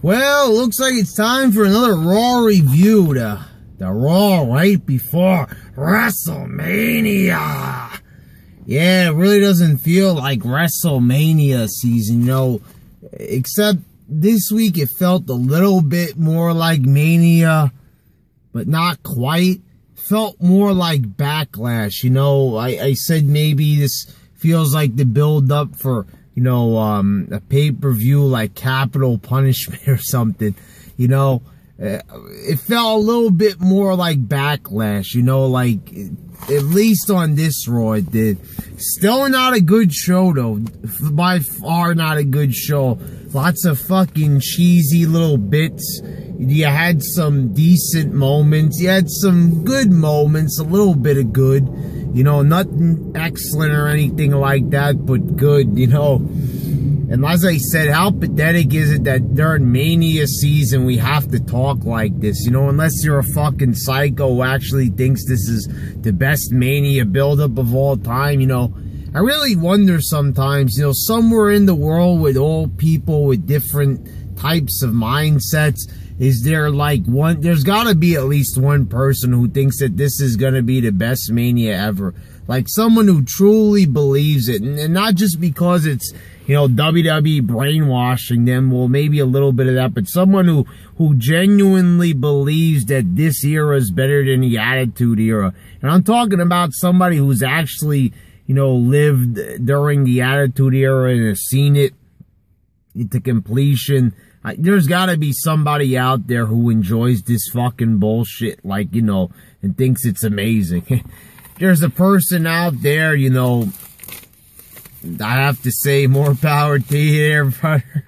Well, looks like it's time for another Raw review. The Raw right before WrestleMania. Yeah, it really doesn't feel like WrestleMania season, you know. Except this week it felt a little bit more like Mania, but not quite. Felt more like Backlash, you know. I said maybe this feels like the build up for, you know, a pay-per-view like Capital Punishment or something, you know. It felt a little bit more like Backlash, you know, like, at least on this Raw it did. Still not a good show, though. By far not a good show. Lots of fucking cheesy little bits. You had some decent moments. You had some good moments, a little bit of good. You know, nothing excellent or anything like that, but good, you know. And as I said, how pathetic is it that during Mania season we have to talk like this? You know, unless you're a fucking psycho who actually thinks this is the best Mania buildup of all time, you know. I really wonder sometimes, you know, somewhere in the world with all people with different types of mindsets, is there like one, there's gotta be at least one person who thinks that this is gonna be the best Mania ever. Like someone who truly believes it, and not just because it's, you know, WWE brainwashing them, well, maybe a little bit of that, but someone who genuinely believes that this era is better than the Attitude Era. And I'm talking about somebody who's actually, you know, lived during the Attitude Era and has seen it to completion. There's gotta be somebody out there who enjoys this fucking bullshit, like, you know, and thinks it's amazing. There's a person out there, you know, I have to say, more power to you there, brother.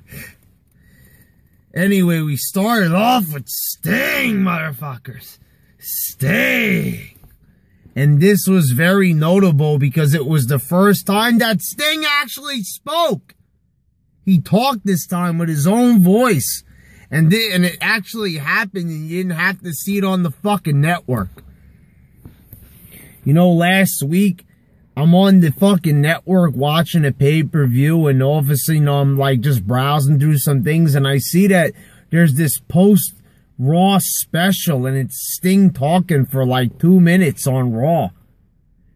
Anyway, we started off with Sting, motherfuckers. Sting. And this was very notable because it was the first time that Sting actually spoke. He talked this time with his own voice. And it actually happened, and you didn't have to see it on the fucking network. You know, last week, I'm on the fucking network watching a pay-per-view, and all of a sudden, I'm like just browsing through some things, and I see that there's this post-Raw special, and it's Sting talking for like 2 minutes on Raw.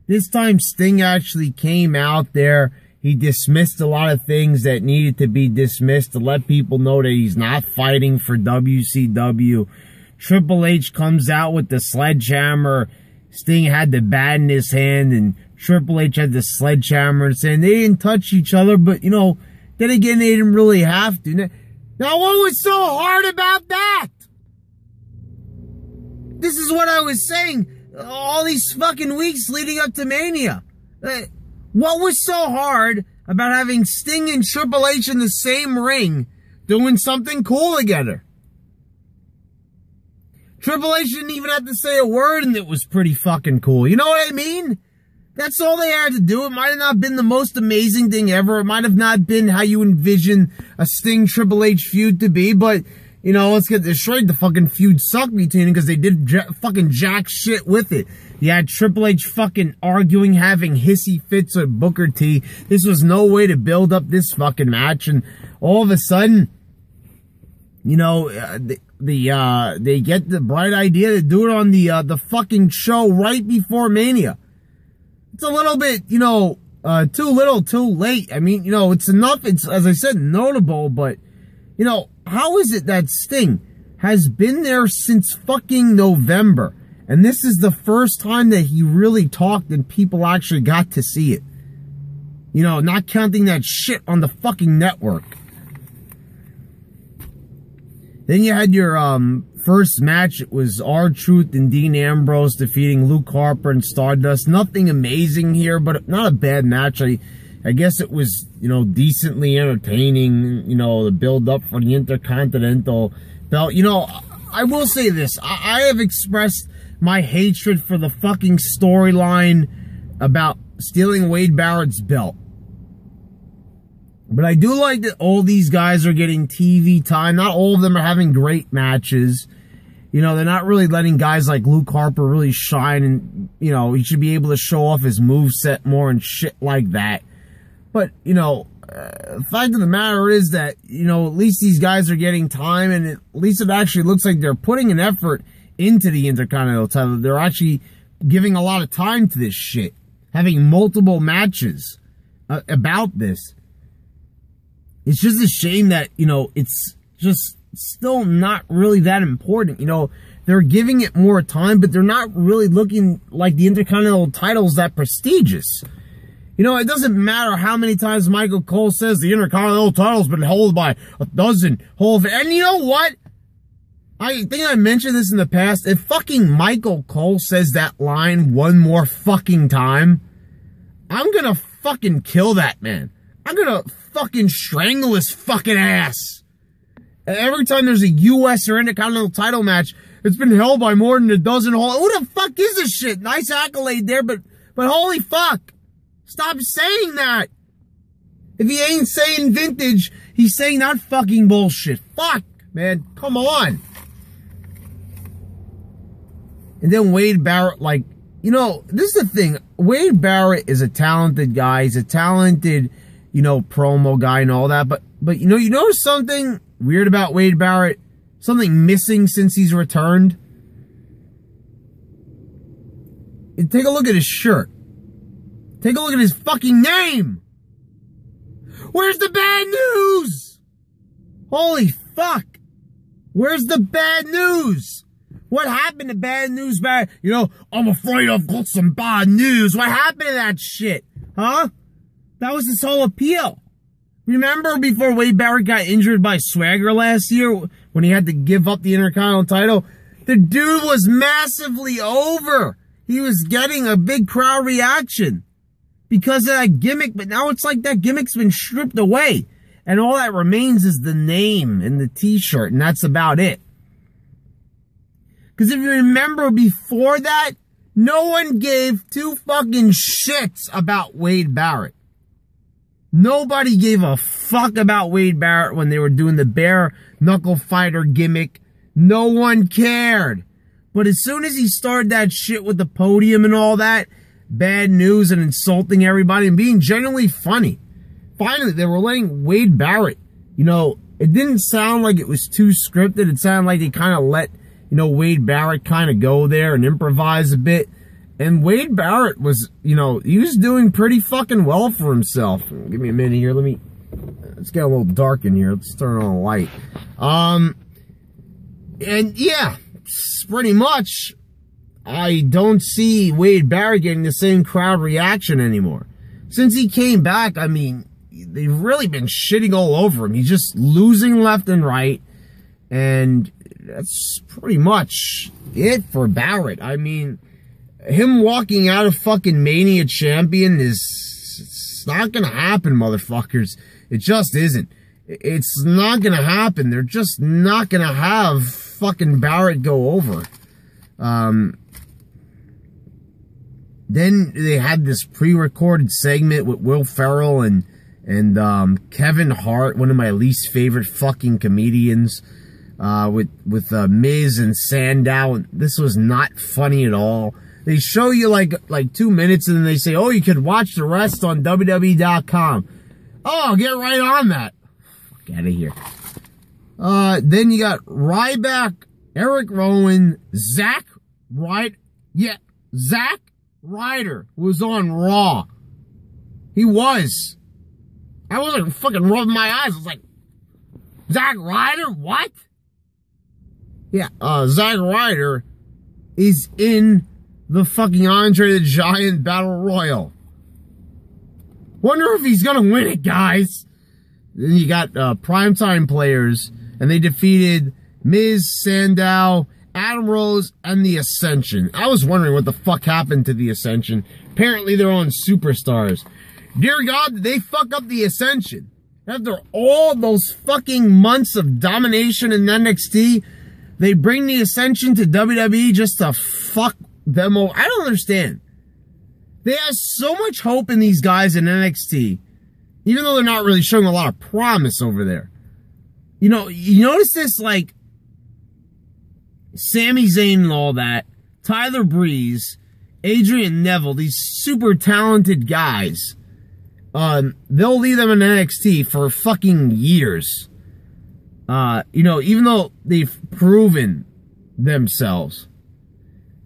This time, Sting actually came out there. He dismissed a lot of things that needed to be dismissed to let people know that he's not fighting for WCW. Triple H comes out with the sledgehammer. Sting had the bat in his hand, and Triple H had the sledgehammer, and saying they didn't touch each other, but, you know, then again, they didn't really have to. Now, what was so hard about that? This is what I was saying all these fucking weeks leading up to Mania. What was so hard about having Sting and Triple H in the same ring doing something cool together? Triple H didn't even have to say a word, and it was pretty fucking cool. You know what I mean? That's all they had to do. It might have not been the most amazing thing ever. It might have not been how you envision a Sting Triple H feud to be, but, you know, let's get this straight. The fucking feud sucked between them because they did fucking jack shit with it. You had Triple H fucking arguing, having hissy fits with Booker T. This was no way to build up this fucking match, and all of a sudden, you know, they get the bright idea to do it on the fucking show right before Mania. It's a little bit, you know, too little, too late. I mean, you know, it's enough. It's, as I said, notable, but, you know, how is it that Sting has been there since fucking November, and this is the first time that he really talked and people actually got to see it? You know, not counting that shit on the fucking network. Then you had your first match. It was R-Truth and Dean Ambrose defeating Luke Harper and Stardust. Nothing amazing here, but not a bad match. I guess it was, you know, decently entertaining, you know, the build-up for the Intercontinental belt. You know, I will say this. I have expressed my hatred for the fucking storyline about stealing Wade Barrett's belt. But I do like that all these guys are getting TV time. Not all of them are having great matches. You know, they're not really letting guys like Luke Harper really shine, and, you know, he should be able to show off his moveset more and shit like that. But, you know, the fact of the matter is that, you know, at least these guys are getting time, and at least it actually looks like they're putting an effort into the Intercontinental title. They're actually giving a lot of time to this shit, having multiple matches about this. It's just a shame that, you know, it's just still not really that important. You know, they're giving it more time, but they're not really looking like the Intercontinental title's that prestigious. You know, it doesn't matter how many times Michael Cole says the Intercontinental title's been held by a dozen Hall of Fame. And you know what? I think I mentioned this in the past. If fucking Michael Cole says that line one more fucking time, I'm gonna fucking kill that man. I'm gonna fucking strangle his fucking ass. Every time there's a US or Intercontinental title match, it's been held by more than a dozen Hall. Who the fuck is this shit? Nice accolade there, but holy fuck. Stop saying that. If he ain't saying vintage, he's saying that fucking bullshit. Fuck, man. Come on. And then Wade Barrett, like, you know, this is the thing. Wade Barrett is a talented guy. He's a talented, you know, promo guy and all that. But you know, you notice something weird about Wade Barrett? Something missing since he's returned? And take a look at his shirt. Take a look at his fucking name. Where's the bad news? Holy fuck. Where's the bad news? What happened to bad news? You know, I'm afraid I've got some bad news. What happened to that shit? Huh? That was his whole appeal. Remember before Wade Barrett got injured by Swagger last year when he had to give up the Intercontinental title? The dude was massively over. He was getting a big crowd reaction because of that gimmick, but now it's like that gimmick's been stripped away. And all that remains is the name and the t-shirt, and that's about it. Because if you remember before that, no one gave two fucking shits about Wade Barrett. Nobody gave a fuck about Wade Barrett when they were doing the bare knuckle fighter gimmick. No one cared. But as soon as he started that shit with the podium and all that, bad news and insulting everybody and being genuinely funny, finally they were letting Wade Barrett, you know, it didn't sound like it was too scripted. It sounded like they kind of let, you know, Wade Barrett kind of go there and improvise a bit. And Wade Barrett was, you know, he was doing pretty fucking well for himself. Give me a minute here. Let's get a little dark in here. Let's turn on a light. And yeah, pretty much, I don't see Wade Barrett getting the same crowd reaction anymore. Since he came back, I mean, they've really been shitting all over him. He's just losing left and right. And that's pretty much it for Barrett. I mean, him walking out of fucking Mania champion it's not gonna happen, motherfuckers. It just isn't. It's not gonna happen. They're just not gonna have fucking Barrett go over. Then they had this pre-recorded segment with Will Ferrell and Kevin Hart, one of my least favorite fucking comedians, with Miz and Sandow. This was not funny at all. They show you like 2 minutes and then they say, oh, you could watch the rest on WWE.com. Oh, get right on that. Fuck out of here. Then you got Ryback, Eric Rowan, Zack Ryder was on Raw. He was. I wasn't fucking rubbing my eyes. I was like, Zack Ryder? What? Yeah, Zack Ryder is in the fucking Andre the Giant Battle Royal. Wonder if he's gonna win it, guys. Then you got primetime players, and they defeated Miz, Sandow, Adam Rose, and the Ascension. I was wondering what the fuck happened to the Ascension. Apparently they're on Superstars. Dear God, did they fuck up the Ascension? After all those fucking months of domination in NXT, they bring the Ascension to WWE just to fuck them over. I don't understand. They have so much hope in these guys in NXT, even though they're not really showing a lot of promise over there. You know, you notice this, like, Sami Zayn and all that, Tyler Breeze, Adrian Neville, these super talented guys. they'll leave them in NXT for fucking years. You know, even though they've proven themselves.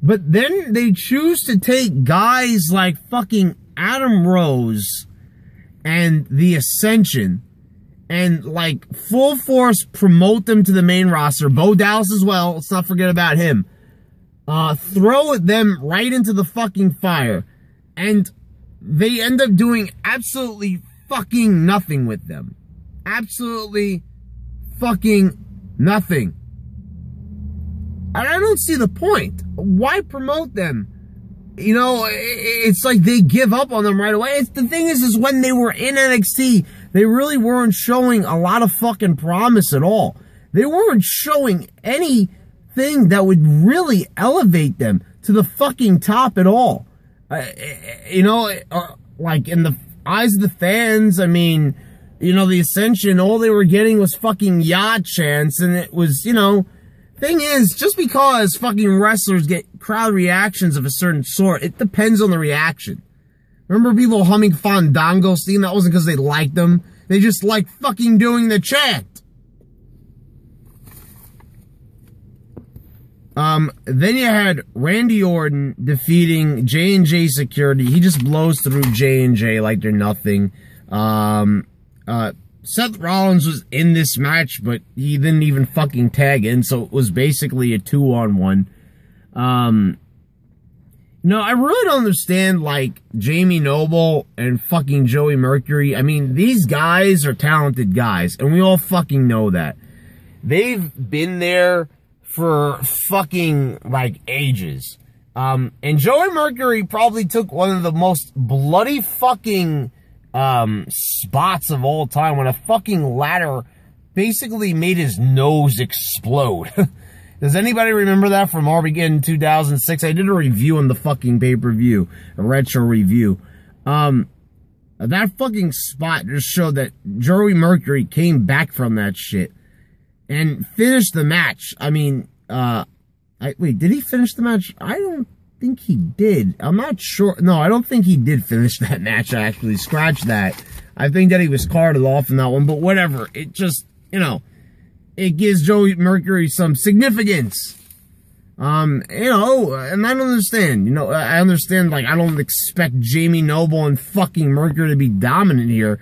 But then they choose to take guys like fucking Adam Rose and The Ascension and, like, full force promote them to the main roster. Bo Dallas as well. Let's not forget about him. Throw them right into the fucking fire. And they end up doing absolutely fucking nothing with them. Absolutely fucking nothing. And I don't see the point. Why promote them? You know, it's like they give up on them right away. The thing is when they were in NXT, they really weren't showing a lot of fucking promise at all. They weren't showing anything that would really elevate them to the fucking top at all. You know, like in the eyes of the fans, I mean, you know, the Ascension, all they were getting was fucking yacht chants, and it was, you know, thing is, just because fucking wrestlers get crowd reactions of a certain sort, it depends on the reaction. Remember people humming Fandango theme? That wasn't because they liked them. They just liked fucking doing the chant. Then you had Randy Orton defeating J&J Security. He just blows through J&J like they're nothing. Seth Rollins was in this match, but he didn't even fucking tag in, so it was basically a 2-on-1. No, I really don't understand, like, Jamie Noble and fucking Joey Mercury. I mean, these guys are talented guys, and we all fucking know that. They've been there for fucking, like, ages. And Joey Mercury probably took one of the most bloody fucking spots of all time when a fucking ladder basically made his nose explode. Does anybody remember that from Armageddon 2006? I did a review on the fucking pay-per-view, a retro review. That fucking spot just showed that Joey Mercury came back from that shit and finished the match. I mean, wait, did he finish the match? I don't think he did. I'm not sure. No, I don't think he did finish that match, actually. Scratch that. I think that he was carted off in that one, but whatever. It just, you know, it gives Joey Mercury some significance. You know, and I don't understand. You know, I understand, like, I don't expect Jamie Noble and fucking Mercury to be dominant here,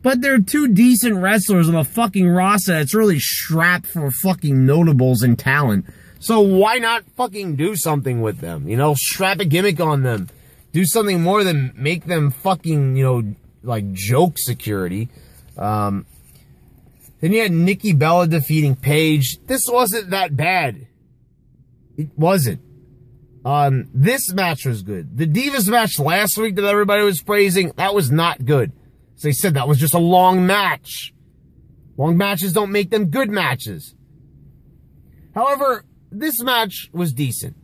but they're two decent wrestlers on a fucking roster that's really strapped for fucking notables and talent. So why not fucking do something with them? You know, strap a gimmick on them. Do something more than make them fucking, you know, like, joke security. Then you had Nikki Bella defeating Paige. This wasn't that bad. It wasn't. This match was good. The Divas match last week that everybody was praising, that was not good. So they said that was just a long match. Long matches don't make them good matches. However, this match was decent.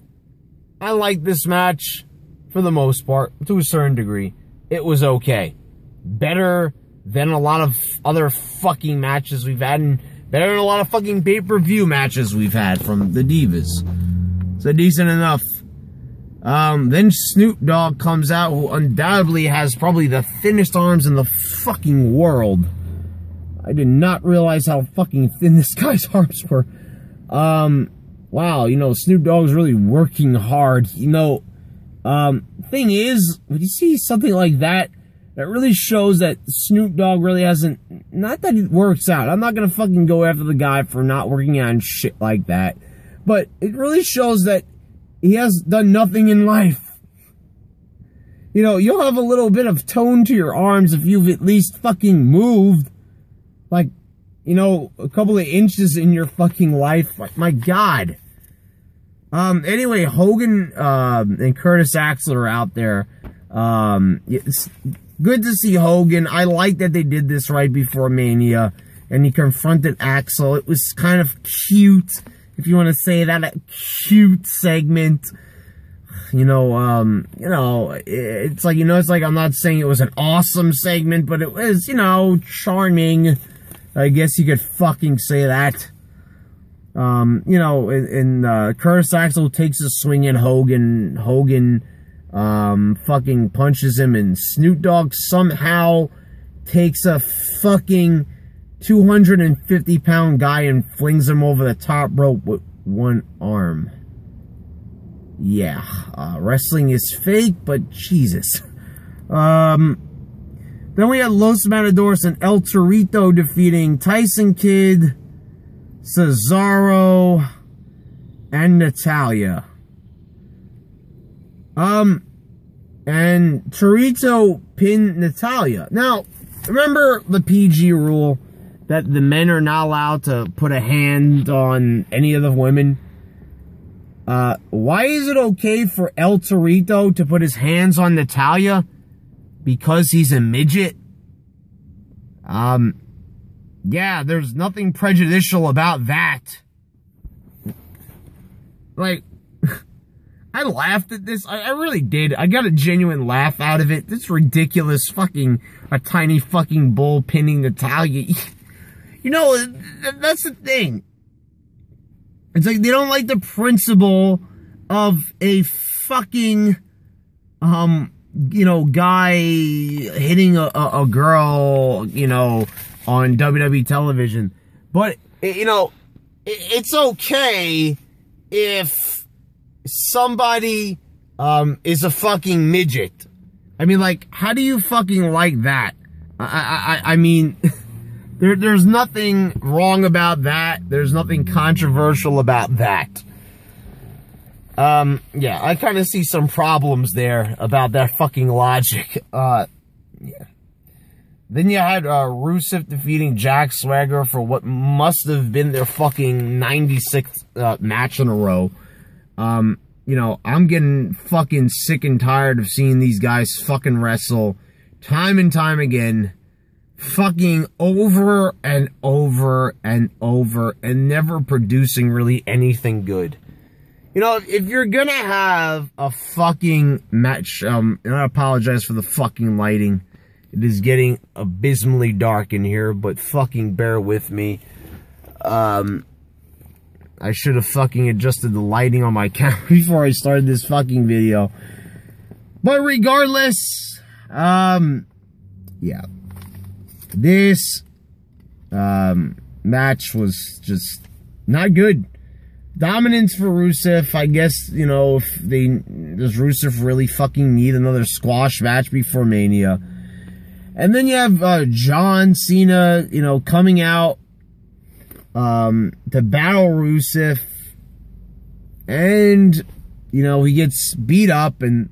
I liked this match for the most part, to a certain degree. It was okay. Better than a lot of other fucking matches we've had, and better than a lot of fucking pay-per-view matches we've had from the Divas. So decent enough. Then Snoop Dogg comes out, who undoubtedly has probably the thinnest arms in the fucking world. I did not realize how fucking thin this guy's arms were. Wow, you know, Snoop Dogg's really working hard. You know, thing is, when you see something like that, that really shows that Snoop Dogg really hasn't, not that it works out. I'm not gonna fucking go after the guy for not working out and shit like that. But it really shows that he has done nothing in life. You know, you'll have a little bit of tone to your arms if you've at least fucking moved, like, you know, a couple of inches in your fucking life. Like, my God. Anyway, Hogan and Curtis Axel are out there. It's good to see Hogan. I like that they did this right before Mania, and he confronted Axel. It was kind of cute, if you want to say that, a cute segment. You know, it's like, you know, it's like, I'm not saying it was an awesome segment, but it was, you know, charming. I guess you could fucking say that. You know, and Curtis Axel takes a swing at Hogan. Hogan fucking punches him, and Snoop Dogg somehow takes a fucking 250-pound guy and flings him over the top rope with one arm. Yeah, wrestling is fake, but Jesus. Then we had Los Matadores and El Torito defeating Tyson Kidd, Cesaro, and Natalya. And Torito pinned Natalya. Now, remember the PG rule that the men are not allowed to put a hand on any of the women? Why is it okay for El Torito to put his hands on Natalya? Because he's a midget? Yeah, there's nothing prejudicial about that. Like, I laughed at this. I really did. I got a genuine laugh out of it. This ridiculous fucking, a tiny fucking bull pinning Natalya. You know, that's the thing. It's like they don't like the principle of a fucking, you know, guy hitting a girl, you know, on WWE television. But, you know, it's okay if somebody is a fucking midget. I mean, like, how do you fucking like that? I mean, there's nothing wrong about that. There's nothing controversial about that. Yeah, I kind of see some problems there about that fucking logic. Yeah. Then you had Rusev defeating Jack Swagger for what must have been their fucking 96th match in a row. You know, I'm getting fucking sick and tired of seeing these guys fucking wrestle time and time again. Fucking over and over and over and never producing really anything good. You know, if you're gonna have a fucking match, and I apologize for the fucking lighting. It is getting abysmally dark in here, but fucking bear with me. I should have fucking adjusted the lighting on my camera before I started this fucking video. But regardless, yeah. This match was just not good. Dominance for Rusev. I guess, you know, if does Rusev really fucking need another squash match before Mania? And then you have John Cena, you know, coming out to battle Rusev. And, you know, he gets beat up, and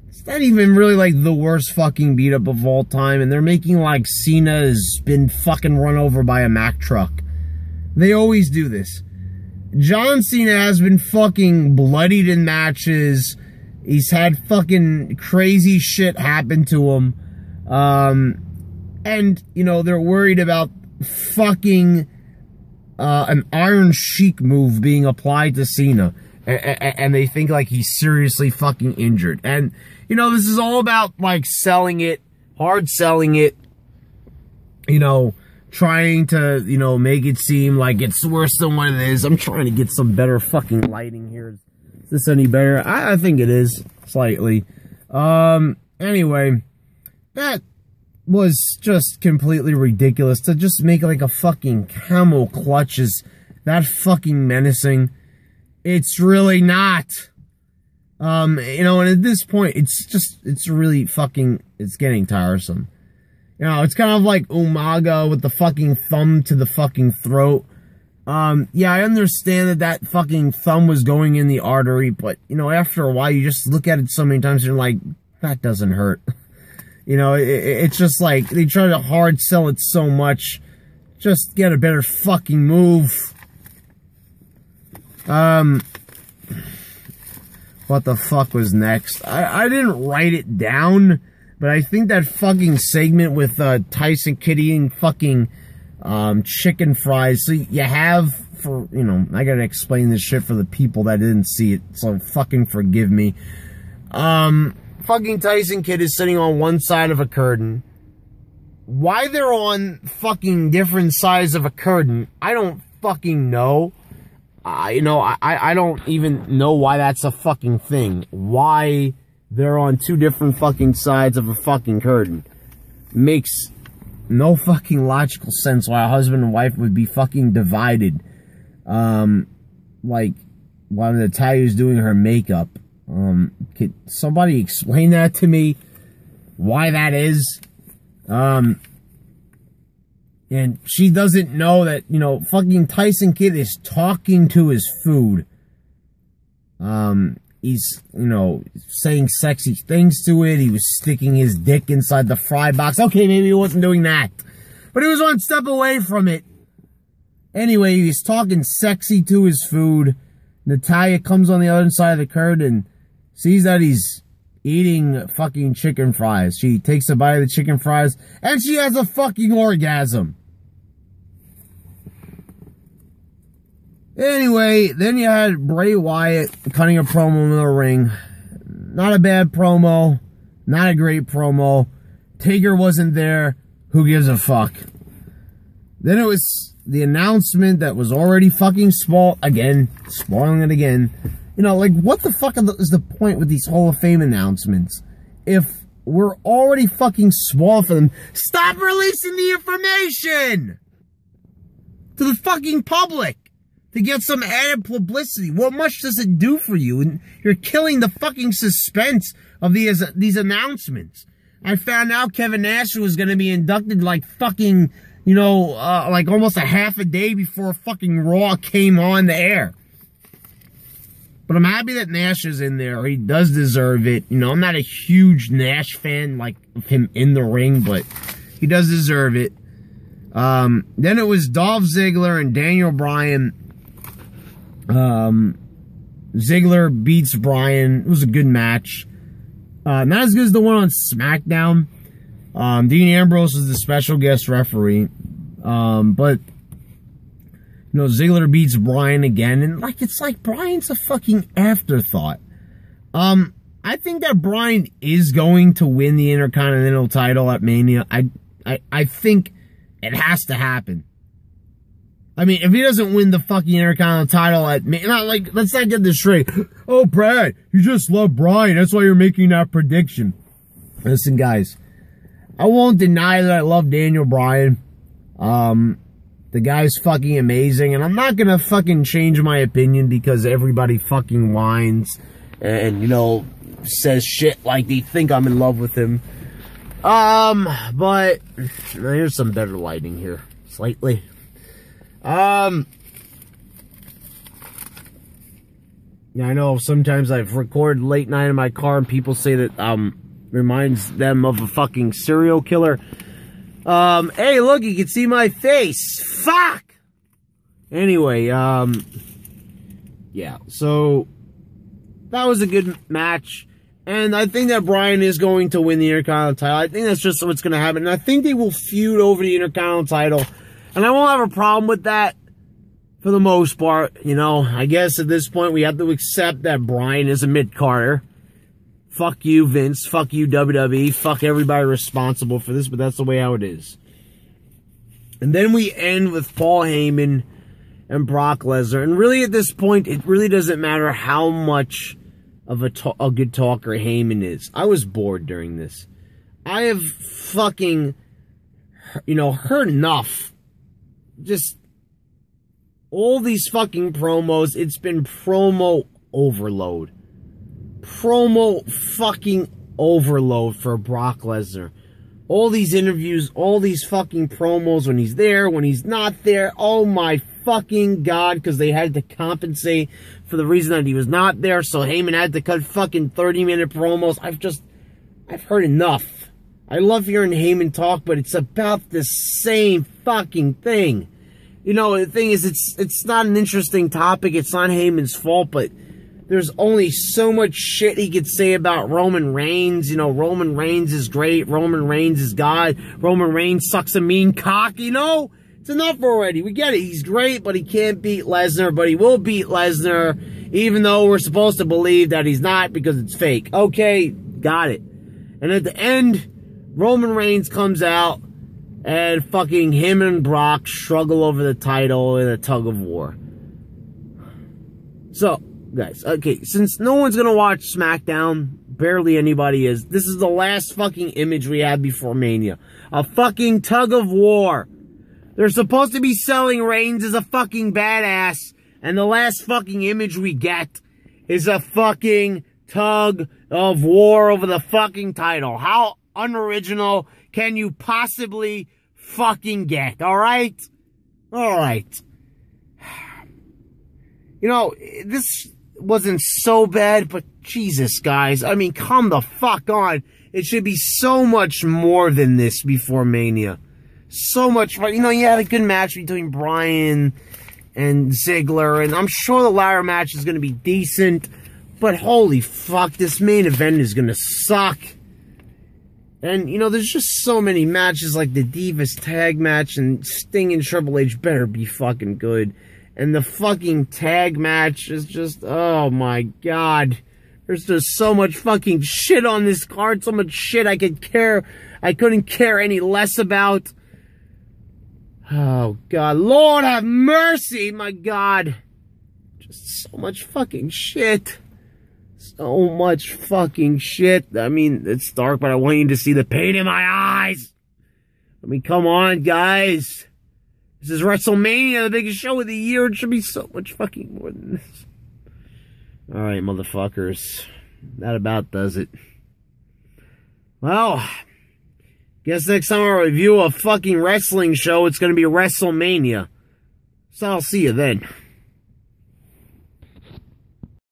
it's not even really like the worst fucking beat up of all time. And they're making like Cena has been fucking run over by a Mack truck. They always do this. John Cena has been fucking bloodied in matches. He's had fucking crazy shit happen to him. And, you know, they're worried about fucking an Iron Sheik move being applied to Cena. And they think like he's seriously fucking injured. And, you know, this is all about like selling it, hard selling it, you know, trying to, you know, make it seem like it's worse than what it is. I'm trying to get some better fucking lighting here. Is this any better? I think it is, slightly. Anyway, that was just completely ridiculous. To just make like a fucking camel clutch is that fucking menacing. It's really not. You know, and at this point, it's really fucking, it's getting tiresome. You know, it's kind of like Umaga with the fucking thumb to the fucking throat. Yeah, I understand that fucking thumb was going in the artery, but, you know, after a while, you just look at it so many times, and you're like, that doesn't hurt. You know, it's just like, they try to hard sell it so much. Just get a better fucking move. What the fuck was next? I didn't write it down. But I think that fucking segment with Tyson Kidd eating fucking chicken fries. So you have, for, you know, I gotta explain this shit for the people that didn't see it. So fucking forgive me. Fucking Tyson Kidd is sitting on one side of a curtain. Why they're on fucking different sides of a curtain, I don't fucking know. You know, I don't even know why that's a fucking thing. Why they're on two different fucking sides of a fucking curtain. Makes no fucking logical sense why a husband and wife would be fucking divided. Like, while Natalya's doing her makeup. Could somebody explain that to me? Why that is? And she doesn't know that, you know, fucking Tyson Kidd is talking to his food. He's, you know, saying sexy things to it. He was sticking his dick inside the fry box. Okay, maybe he wasn't doing that. But he was one step away from it. Anyway, he's talking sexy to his food. Natalya comes on the other side of the curtain and sees that he's eating fucking chicken fries. She takes a bite of the chicken fries and she has a fucking orgasm. Anyway, then you had Bray Wyatt cutting a promo in the ring. Not a bad promo. Not a great promo. Taker wasn't there. Who gives a fuck? Then it was the announcement that was already fucking spoiled. Again, spoiling it again. You know, like, what the fuck is the point with these Hall of Fame announcements? If we're already fucking spoiled for them, stop releasing the information to the fucking public to get some added publicity. What much does it do for you? And you're killing the fucking suspense of these announcements. I found out Kevin Nash was going to be inducted like fucking, you know, like almost a half a day before fucking Raw came on the air. But I'm happy that Nash is in there. He does deserve it. You know, I'm not a huge Nash fan, like, of him in the ring, but he does deserve it. Then it was Dolph Ziggler and Daniel Bryan. Ziggler beats Bryan. It was a good match. Not as good as the one on SmackDown. Dean Ambrose is the special guest referee. But, you know, Ziggler beats Bryan again. And, like, it's like Bryan's a fucking afterthought. I think that Bryan is going to win the Intercontinental title at Mania. I think it has to happen. I mean, if he doesn't win the fucking Intercontinental title at Mania, not like, let's not get this straight. Oh, Brad, you just love Bryan. That's why you're making that prediction. Listen, guys, I won't deny that I love Daniel Bryan. The guy's fucking amazing, and I'm not gonna fucking change my opinion because everybody fucking whines and, you know, says shit like they think I'm in love with him. But here's some better lighting here, slightly. Yeah, I know sometimes I've recorded late night in my car and people say that, reminds them of a fucking serial killer. Hey, look, you can see my face. Fuck! Anyway, yeah, so that was a good match. And I think that Bryan is going to win the Intercontinental title. I think that's just what's going to happen. And I think they will feud over the Intercontinental title. And I won't have a problem with that for the most part. You know, I guess at this point we have to accept that Bryan is a mid-carder. Fuck you, Vince. Fuck you, WWE. Fuck everybody responsible for this, but that's the way how it is. And then we end with Paul Heyman and Brock Lesnar. And really at this point, it really doesn't matter how much of a good talker Heyman is. I was bored during this. I have fucking, you know, heard enough. Just all these fucking promos. It's been promo overload. Promo fucking overload for Brock Lesnar. All these interviews, all these fucking promos when he's there, when he's not there. Oh my fucking God, because they had to compensate for the reason that he was not there, so Heyman had to cut fucking 30-minute promos. I've heard enough. I love hearing Heyman talk, but it's about the same fucking thing. You know, the thing is, it's not an interesting topic. It's not Heyman's fault, but there's only so much shit he could say about Roman Reigns. You know, Roman Reigns is great. Roman Reigns is God. Roman Reigns sucks a mean cock, you know? It's enough already. We get it. He's great, but he can't beat Lesnar. But he will beat Lesnar, even though we're supposed to believe that he's not because it's fake. Okay, got it. And at the end, Roman Reigns comes out, and fucking him and Brock struggle over the title in a tug of war. So, guys, okay, since no one's gonna watch SmackDown, barely anybody is. This is the last fucking image we had before Mania. A fucking tug of war. They're supposed to be selling Reigns as a fucking badass, and the last fucking image we get is a fucking tug of war over the fucking title. How unoriginal can you possibly fucking get, alright? Alright. You know, this wasn't so bad, but Jesus, guys. I mean, come the fuck on. It should be so much more than this before Mania. So much, you know, you had a good match between Bryan and Ziggler, and I'm sure the ladder match is going to be decent, but holy fuck, this main event is going to suck. And, you know, there's just so many matches like the Divas tag match, and Sting and Triple H better be fucking good. And the fucking tag match is just, oh my god. There's just so much fucking shit on this card, so much shit I couldn't care any less about. Oh god, Lord have mercy, my god. Just so much fucking shit. So much fucking shit. I mean, it's dark, but I want you to see the pain in my eyes. I mean, come on, guys. This is WrestleMania, the biggest show of the year. It should be so much fucking more than this. Alright, motherfuckers. That about does it. Well, guess next time I review a fucking wrestling show, it's gonna be WrestleMania. So I'll see you then.